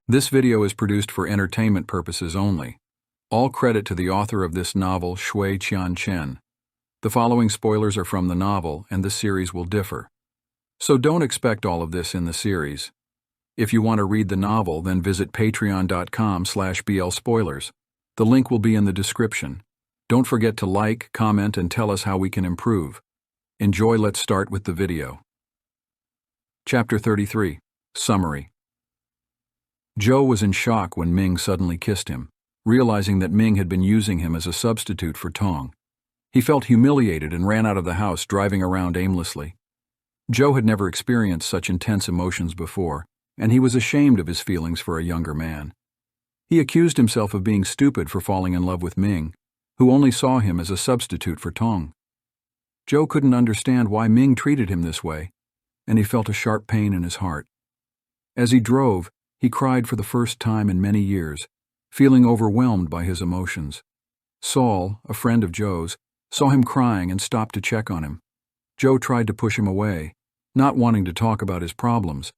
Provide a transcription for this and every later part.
This video is produced for entertainment purposes only. All credit to the author of this novel, Shui Qian Chen. The following spoilers are from the novel, and the series will differ. So don't expect all of this in the series. If you want to read the novel, then visit patreon.com/blspoilers. The link will be in the description. Don't forget to like, comment, and tell us how we can improve. Enjoy. Let's start with the video. Chapter 33. Summary. Joe was in shock when Ming suddenly kissed him, realizing that Ming had been using him as a substitute for Tong. He felt humiliated and ran out of the house, driving around aimlessly. Joe had never experienced such intense emotions before, and he was ashamed of his feelings for a younger man. He accused himself of being stupid for falling in love with Ming, who only saw him as a substitute for Tong. Joe couldn't understand why Ming treated him this way, and he felt a sharp pain in his heart. As he drove, he cried for the first time in many years, feeling overwhelmed by his emotions. Saul, a friend of Joe's, saw him crying and stopped to check on him. Joe tried to push him away, not wanting to talk about his problems,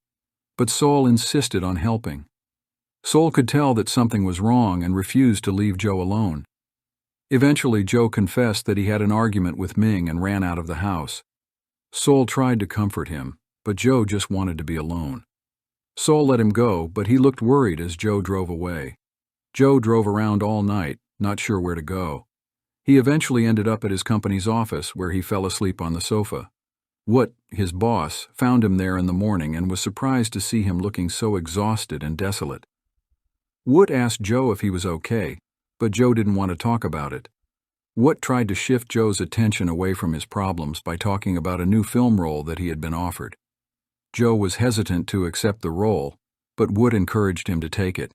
but Saul insisted on helping. Saul could tell that something was wrong and refused to leave Joe alone. Eventually, Joe confessed that he had an argument with Ming and ran out of the house. Saul tried to comfort him, but Joe just wanted to be alone. Saul let him go, but he looked worried as Joe drove away. Joe drove around all night, not sure where to go. He eventually ended up at his company's office, where he fell asleep on the sofa. Woot, his boss, found him there in the morning and was surprised to see him looking so exhausted and desolate. Woot asked Joe if he was okay, but Joe didn't want to talk about it. Woot tried to shift Joe's attention away from his problems by talking about a new film role that he had been offered. Joe was hesitant to accept the role, but Woot encouraged him to take it,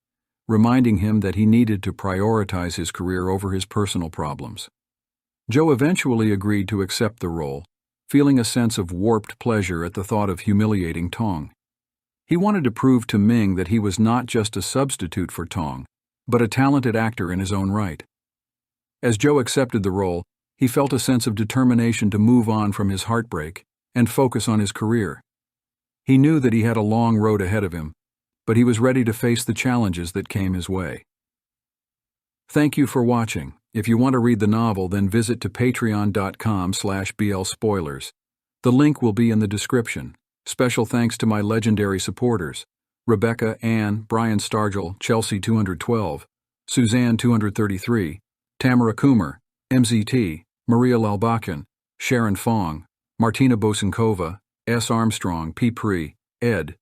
reminding him that he needed to prioritize his career over his personal problems. Joe eventually agreed to accept the role, feeling a sense of warped pleasure at the thought of humiliating Tong. He wanted to prove to Ming that he was not just a substitute for Tong, but a talented actor in his own right. As Joe accepted the role, he felt a sense of determination to move on from his heartbreak and focus on his career. He knew that he had a long road ahead of him, but he was ready to face the challenges that came his way. Thank you for watching. If you want to read the novel, then visit to patreon.com/blspoilers. The link will be in the description. Special thanks to my legendary supporters: Rebecca, Ann, Brian Stargell, Chelsea 212, Suzanne 233, Tamara Coomer, MZT, Maria Lalbakan, Sharon Fong, Martina Bosankova, S. Armstrong, P. Pri, Ed,